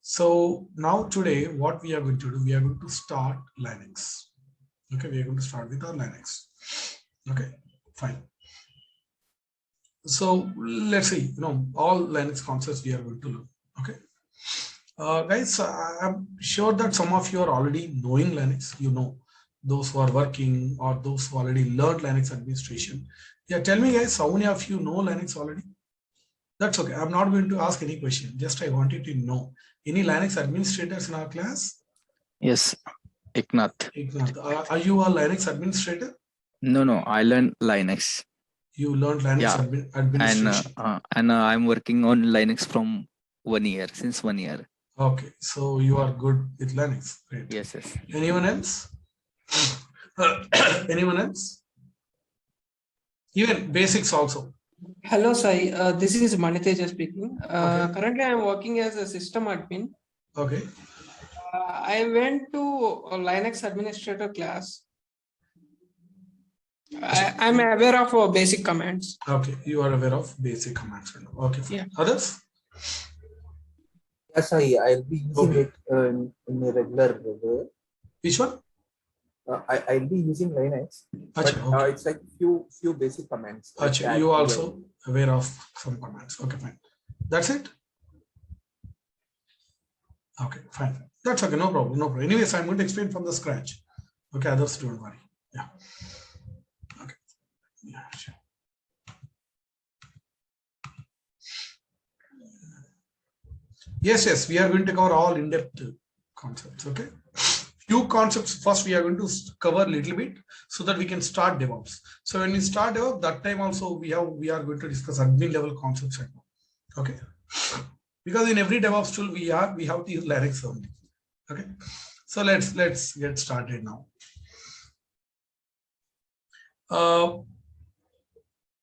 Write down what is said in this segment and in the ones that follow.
So now today, what we are going to do, we are going to start Linux. Okay, we are going to start with our Linux. Okay, fine. So let's see, all Linux concepts we are going to learn. Okay. Guys, I'm sure that some of you are already knowing Linux. Those who are working or those who already learned Linux administration. Yeah, tell me guys, how many of you know Linux already? That's okay. I'm not going to ask any question. Just I wanted to know. Any Linux administrators in our class? Yes, Eknath. Are you a Linux administrator? No, I learned Linux. You learned Linux administration. And I'm working on Linux from 1 year, since 1 year. Okay, so you are good with Linux. Great. Yes. Anyone else? Anyone else? Even basics also. Hello, Sai. This is Maniteja speaking. Okay. Currently, I am working as a system admin. Okay. I went to a Linux administrator class. I'm aware of basic commands. Okay, you are aware of basic commands. Okay. Yeah. Others? Yes, I'll be using it in a regular way. Which one? I'll be using Linux, but it's like few basic commands. Achha, you also aware of some commands. Okay, fine. That's it. Okay, fine. That's okay. No problem. Anyways, I'm going to explain from the scratch. Okay, others don't worry. Yeah. Okay. Yeah, sure. Yes. We are going to cover all in-depth concepts. Okay. Few concepts first we are going to cover a little bit so that we can start DevOps. So when we start DevOps, that time also we are going to discuss admin level concepts. Okay. Because in every DevOps tool we have to use Linux only. Okay. So let's get started now.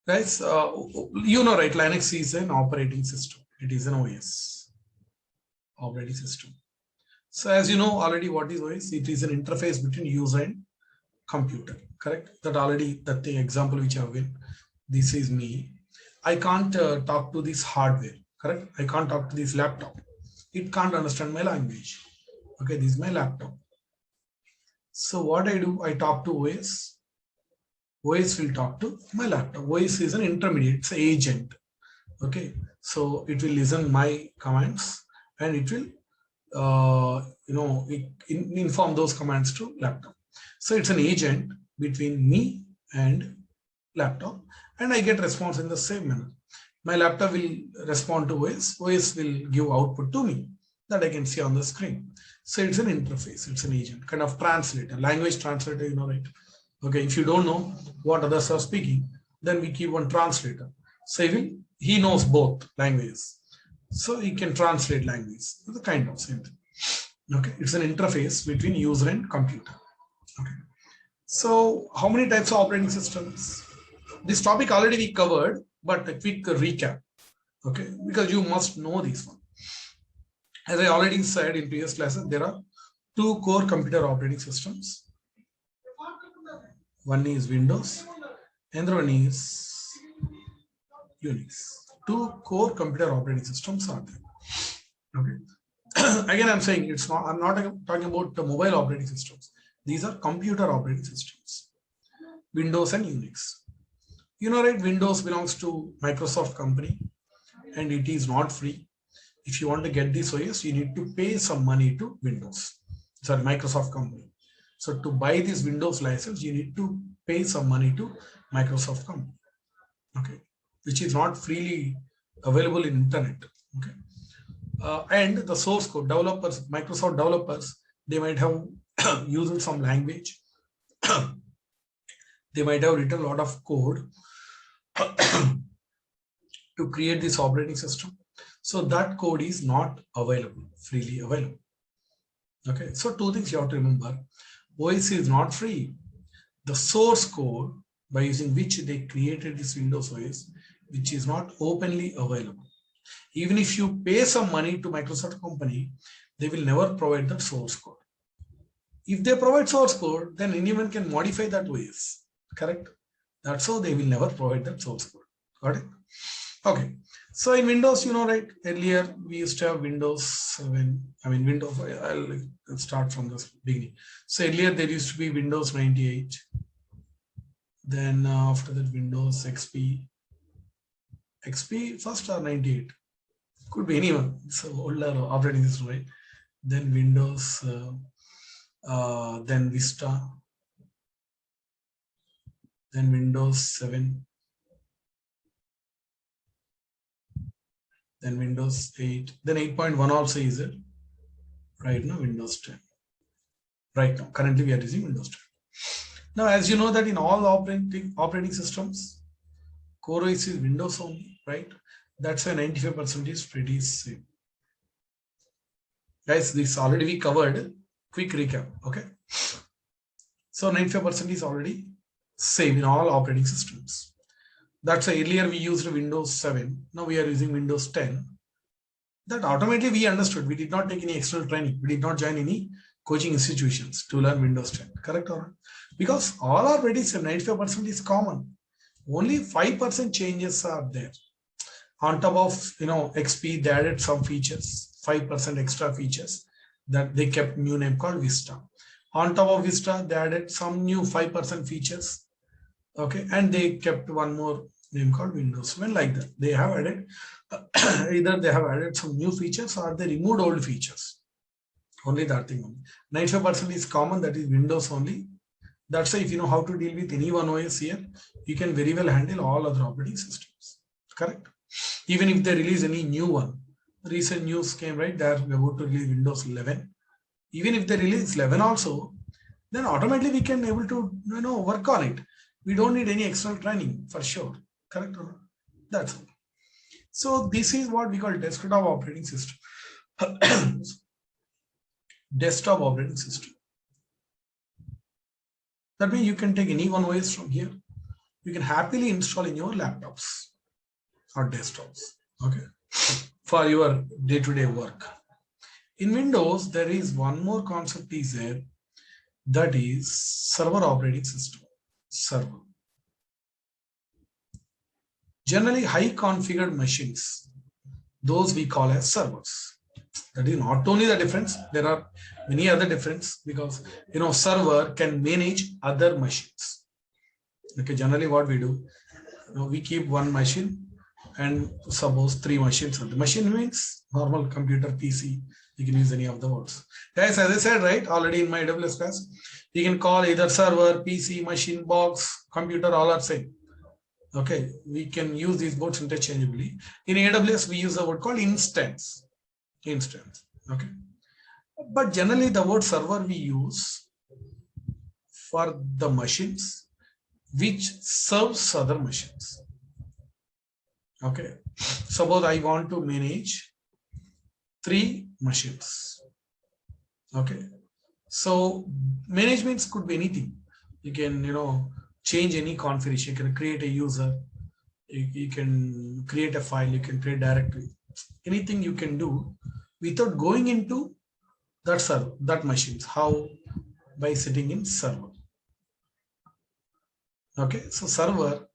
Guys, right? Linux is an operating system. It is an OS, operating system. So as you know already, what is OS? It is an interface between user and computer. Correct? That thing example which I have given. This is me. I can't talk to this hardware. Correct? I can't talk to this laptop. It can't understand my language. Okay, this is my laptop. So what I do, I talk to OS. OS will talk to my laptop. OS is an intermediate, it's an agent. Okay, so it will listen my commands and it will inform those commands to laptop. So it's an agent between me and laptop, and I get response in the same manner. My laptop will respond to OS. OS will give output to me that I can see on the screen. So it's an interface. It's an agent, kind of translator, language translator. Right? Okay. If you don't know what others are speaking, then we keep one translator. So he knows both languages. So he can translate language. It's a kind of same thing. Okay, it's an interface between user and computer. Okay. So how many types of operating systems? This topic already we covered, but a quick recap. Okay, because you must know this one. As I already said in previous classes, there are two core computer operating systems. One is Windows, and the one is Unix. Two core computer operating systems are there. Okay. Again, I'm saying I'm not talking about the mobile operating systems. These are computer operating systems. Windows and Unix. Right? Windows belongs to Microsoft company and it is not free. If you want to get this OS, you need to pay some money to Microsoft company. So to buy this Windows license, you need to pay some money to Microsoft company. Okay. Which is not freely available in internet. Okay. And the source code, developers, Microsoft developers, they might have used some language. They might have written a lot of code to create this operating system. So that code is not available, freely available. Okay. So two things you have to remember. OS is not free. The source code by using which they created this Windows OS, which is not openly available. Even if you pay some money to Microsoft company, they will never provide the source code. If they provide source code, then anyone can modify that OS. Correct? That's how they will never provide that source code. Got it? Okay. So in Windows, you know, right, earlier we used to have Windows 7. I mean, Windows, I'll start from the beginning. So earlier there used to be Windows 98. Then after that, Windows XP. XP first or 98? Could be anyone. It's an older operating system, right? Then Windows, then Vista, then Windows 7, then Windows 8, then 8.1 also is it. Right now, Windows 10. Right now, currently we are using Windows 10. Now, as you know that in all operating systems, core OS is Windows only, right? That's why 95% is pretty same. Guys, this already we covered. Quick recap, okay? So 95% is already same in all operating systems. That's why earlier we used Windows 7. Now we are using Windows 10. That automatically we understood. We did not take any external training. We did not join any coaching institutions to learn Windows 10. Correct or not? Because all our operating 95% is common. Only 5% changes are there. On top of XP, they added some features, 5% extra features that they kept new name called Vista. On top of Vista, they added some new 5% features. Okay, and they kept one more name called Windows 7 like that. They have added either they have added some new features or they removed old features. Only that thing only. 95% is common, that is Windows only. That's why if you know how to deal with any one OS here, you can very well handle all other operating systems. Correct? Even if they release any new one, recent news came, right? They're about to release Windows 11. Even if they release 11 also, then automatically we can able to work on it. We don't need any external training for sure. Correct or not? That's it. So this is what we call desktop operating system. Desktop operating system. That means you can take any one OS from here. You can happily install in your laptops or desktops. Okay, for your day-to-day work. In Windows, there is one more concept is there, that is server operating system. Server. Generally, high configured machines, those we call as servers. That is not only the difference, there are many other difference because server can manage other machines. Okay, generally what we do, we keep one machine and suppose 3 machines. The machine means normal computer, PC. You can use any of the words. Guys, as I said, right, already in my AWS class, you can call either server, PC, machine, box, computer, all are same. Okay, we can use these words interchangeably. In AWS, we use a word called instance. Instance. Okay. But generally, the word server we use for the machines which serves other machines. Okay. Suppose I want to manage 3 machines. Okay. So management could be anything. You can, change any configuration. You can create a user. You can create a file. You can create directory. Anything you can do without going into that server, that machines. How? By sitting in server. Okay. So server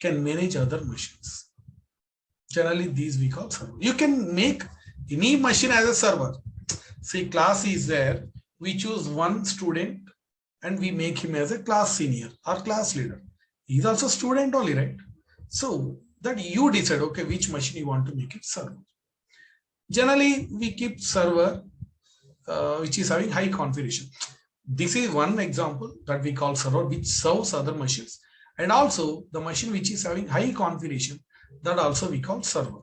can manage other machines. Generally, these we call server. You can make any machine as a server. See, class is there. We choose one student and we make him as a class senior or class leader. He's also student only, right? So that you decide, okay, which machine you want to make it server. Generally, we keep server which is having high configuration. This is one example that we call server, which serves other machines. And also the machine which is having high configuration, that also we call server.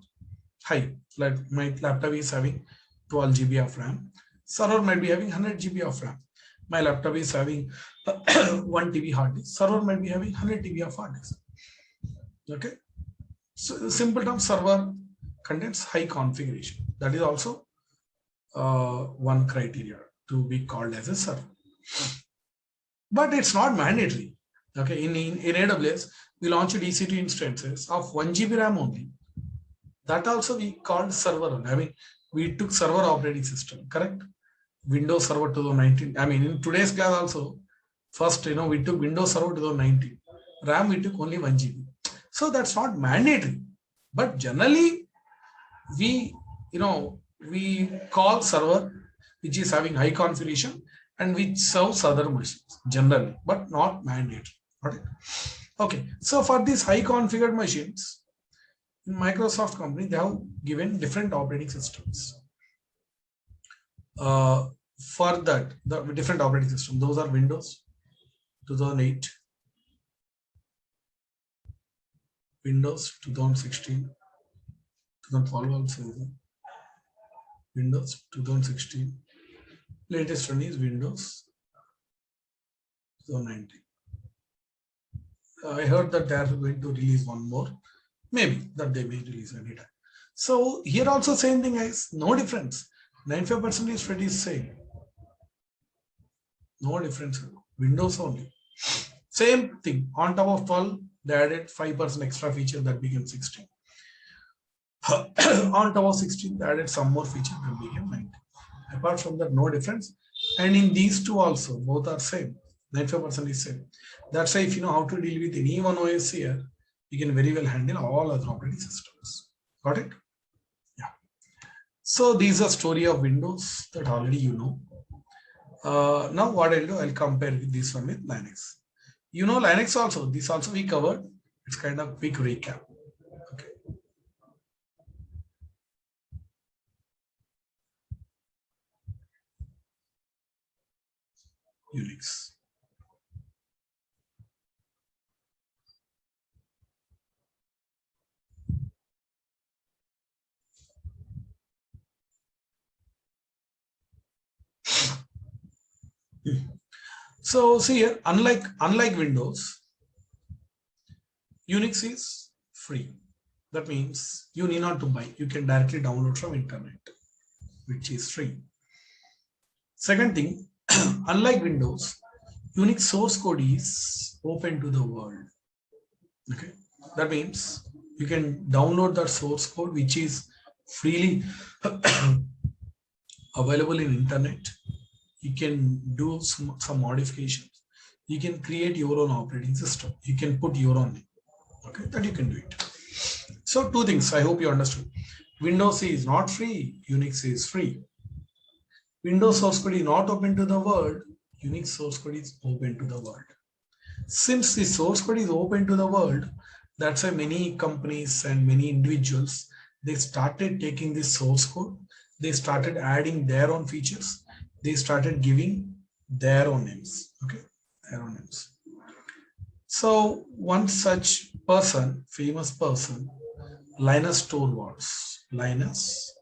High, like my laptop is having 12 GB of RAM. Server might be having 100 GB of RAM. My laptop is having 1 TB hard disk. Server might be having 100 TB of hard disk. Okay. So simple term, server contains high configuration. That is also one criteria to be called as a server. But it's not mandatory. Okay. In AWS, we launched EC2 instances of 1 GB RAM only. That also we called server. I mean, we took server operating system, correct? Windows Server 2019. I mean, in today's class also, first, we took Windows Server 2019. RAM, we took only 1 GB. So that's not mandatory. But generally, we call server which is having high configuration and which serves other machines generally, but not mandatory. Okay, so for these high configured machines, in Microsoft company, they have given different operating systems. For that, the different operating system, those are Windows 2008, Windows 2016, 2012 also, Windows 2016, latest one is Windows 2019. I heard that they are going to release one more, maybe that they may release anytime. So here also same thing, guys, no difference. 95% is pretty same. No difference. Windows only. Same thing. On top of 12, they added 5% extra feature that became 16. On top of 16, they added some more feature that became 19. Apart from that, no difference. And in these two also, both are same. 95% is same. That's why if you know how to deal with any one OS here, you can very well handle all other operating systems. Got it? Yeah. So these are story of Windows that already you know. Now what I'll do, I'll compare with this one with Linux. You know Linux also, this also we covered. It's kind of quick recap. Okay. Unix. So see here, unlike Windows, Unix is free. That means you need not to buy. You can directly download from internet, which is free. Second thing, unlike Windows, Unix source code is open to the world. Okay, that means you can download that source code, which is freely available in internet. You can do some modifications. You can create your own operating system. You can put your own name. Okay, that you can do it. So two things, I hope you understood. Windows is not free, Unix is free. Windows source code is not open to the world, Unix source code is open to the world. Since the source code is open to the world, that's why many companies and many individuals, they started taking this source code, they started adding their own features, they started giving their own names. Okay, their own names. So one such person, famous person, Linus Torvalds. Linus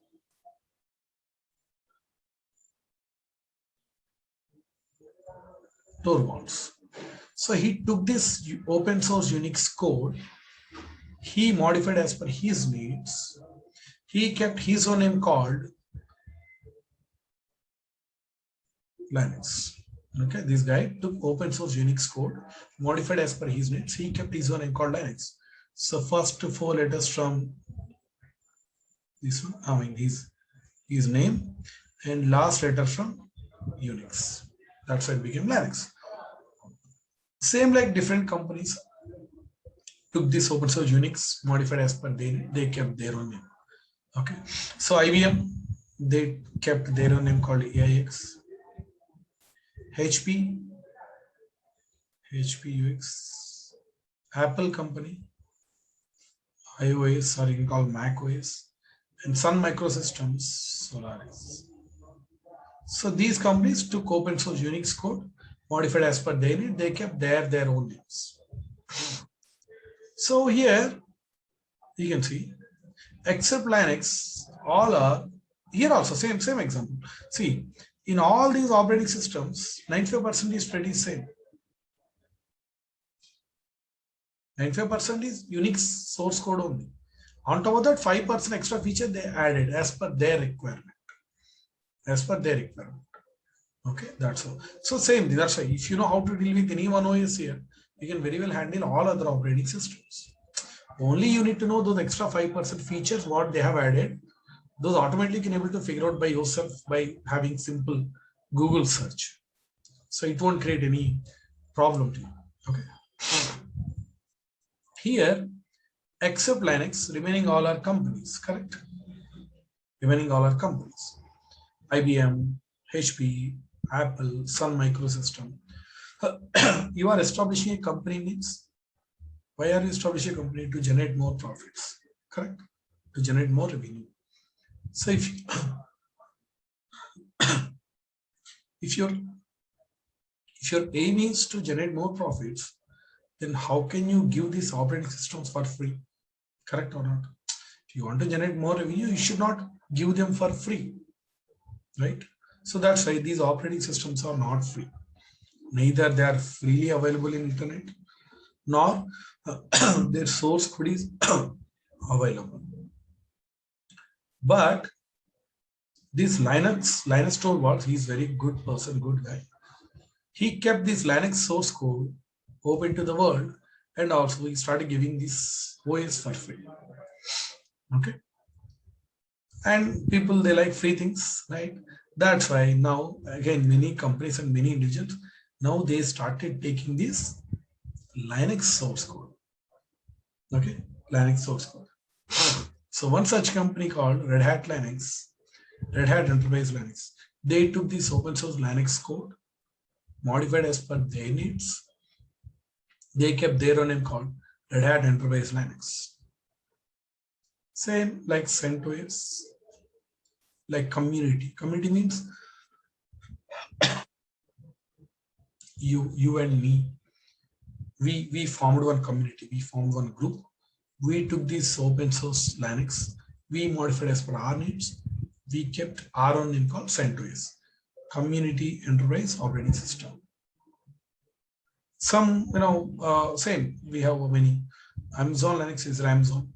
Torvalds. So he took this open source Unix code, he modified as per his needs. He kept his own name called Linux. Okay, this guy took open source Unix code, modified as per his needs. He kept his own name called Linux. So first 4 letters from this one, I mean his name, and last letter from Unix. That's why it became Linux. Same like different companies took this open source Unix, modified as per they kept their own name. Okay, so IBM, they kept their own name called AIX. HP UX, Apple company, iOS, or you can call Mac OS, and Sun Microsystems, Solaris. So these companies took open source Unix code, modified as per their need, they kept their own names. So here you can see, except Linux, all are here also same example. See, in all these operating systems, 95% is pretty same. 95% is Unix source code only. On top of that, 5% extra feature they added as per their requirement. As per their requirement. Okay, that's all. So same, that's why if you know how to deal with any one OS here, you can very well handle all other operating systems. Only you need to know those extra 5% features, what they have added. Those automatically can able to figure out by yourself by having simple Google search. So it won't create any problem to you. Okay. Here, Except Linux, remaining all are companies, correct? Remaining all are companies. IBM, HP, Apple, Sun Microsystem. You are establishing a company means, why are you establishing a company? To generate more profits, correct? To generate more revenue. So if your aim is to generate more profits, then how can you give these operating systems for free? Correct or not? If you want to generate more revenue, you should not give them for free, right? So that's why these operating systems are not free. Neither they are freely available in internet, nor their source code is available. But this Linus Torvalds, he's very good person, good guy. He kept this Linux source code open to the world, and also he started giving this OS for free. Okay. And people, they like free things, right? That's why now, again, many companies and many individuals, now they started taking this Linux source code. Okay, Linux source code. So one such company called Red Hat Linux, Red Hat Enterprise Linux, they took this open source Linux code, modified as per their needs. They kept their own name called Red Hat Enterprise Linux. Same like CentOS, like community. Community means you and me. We formed one community, we formed one group. We took this open source Linux, we modified as per our needs. We kept our own name called CentOS, Community Enterprise Operating System. Some, same, we have many. Amazon Linux is Ramzon.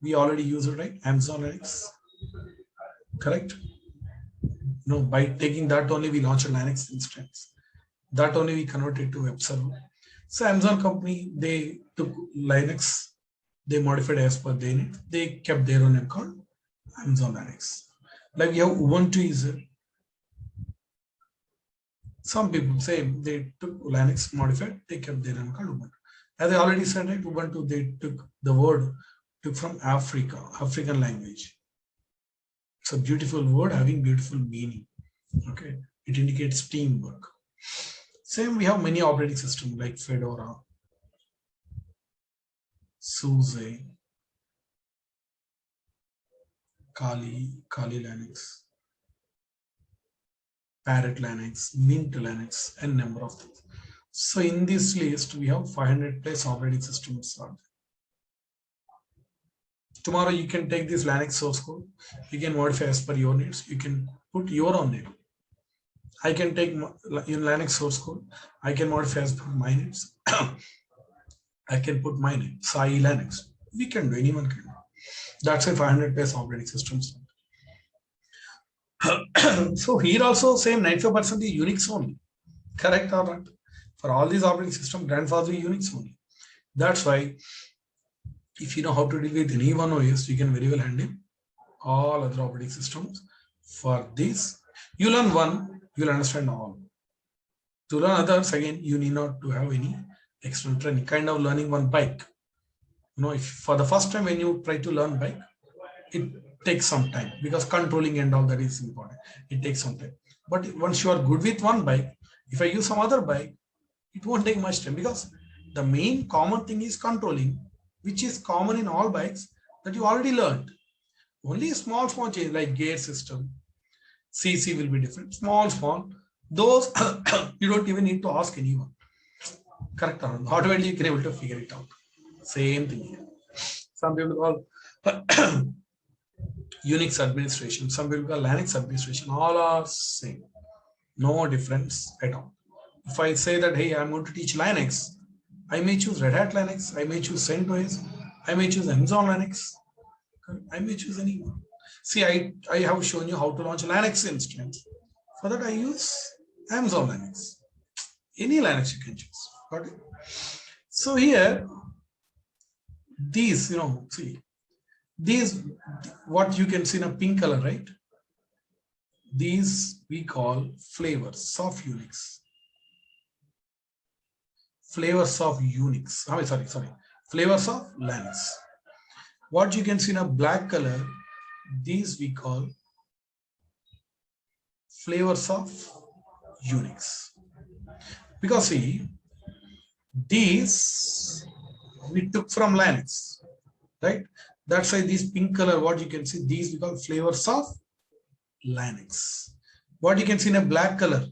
We already use it, right? Amazon Linux, correct? No, by taking that only we launched a Linux instance. That only we converted to web server. So Amazon company, they took Linux, they modified as per their need. They kept their own name called Amazon Linux. Like we have Ubuntu is there. Some people say they took Linux modified, they kept their name called Ubuntu. As I already said, right, Ubuntu, they took the word, took from Africa, African language. It's a beautiful word having beautiful meaning. Okay, it indicates teamwork. Same, we have many operating systems like Fedora, SUSE, Kali Linux, Parrot Linux, Mint Linux, and number of things. So in this list, we have 500 plus operating systems. Tomorrow you can take this Linux source code, you can modify as per your needs, you can put your own name. I can take in Linux source code, I can modify as per my needs. I can put my name, Sai Linux. We can do, anyone can do. That's a 500 plus operating systems. So here also same 95% is Unix only. Correct or not? For all these operating system, grandfather is Unix only. That's why if you know how to deal with any one OS, you can very well handle all other operating systems. For this, you learn one, you'll understand all. To learn others, again, you need not to have any external training. Kind of learning one bike. If for the first time when you try to learn bike, it takes some time because controlling and all that is important. It takes some time. But once you are good with one bike, if I use some other bike, it won't take much time because the main common thing is controlling, which is common in all bikes that you already learned. Only small change like gear system, CC will be different. Small. Those you don't even need to ask anyone. Correct. Automatically you can able to figure it out. Same thing here. Some people call Unix administration, some people call Linux administration. All are same. No difference at all. If I say that, hey, I'm going to teach Linux, I may choose Red Hat Linux, I may choose CentOS, I may choose Amazon Linux, I may choose anyone. See, I have shown you how to launch a Linux instance. For that, I use Amazon Linux. Any Linux you can choose. Got it? So here, these, see, these, what you can see in a pink color, right? These we call flavors of Unix. Flavors of Unix. Sorry. Flavors of Linux. What you can see in a black color, these we call flavors of Unix. Because see, these we took from Linux, right? That's why these pink color, what you can see, these we call flavors of Linux. What you can see in a black color,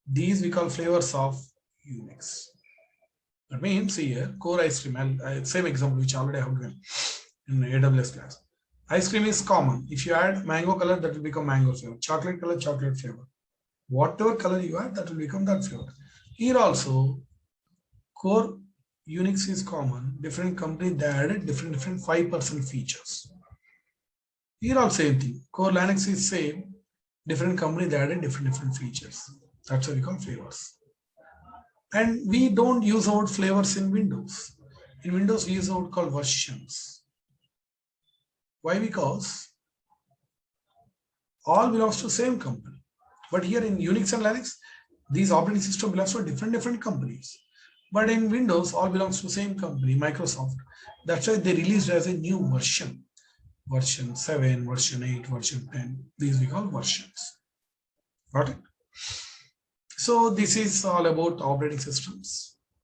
these we call flavors of Unix. That means here, core ice cream, same example which already I have given in AWS class. Ice cream is common. If you add mango color, that will become mango flavor. Chocolate color, chocolate flavor. Whatever color you add, that will become that flavor. Here also, core Unix is common. Different company, they added different 5% features. Here also same thing. Core Linux is same. Different company, they added different features. That's what we call flavors. And we don't use our flavors in Windows. In Windows, we use what called versions. Why? Because all belongs to same company. But here in Unix and Linux, these operating system belongs to different companies. But in Windows, all belongs to same company, Microsoft. That's why they released as a new version. Version 7, version 8, version 10. These we call versions. Got it? So this is all about operating systems.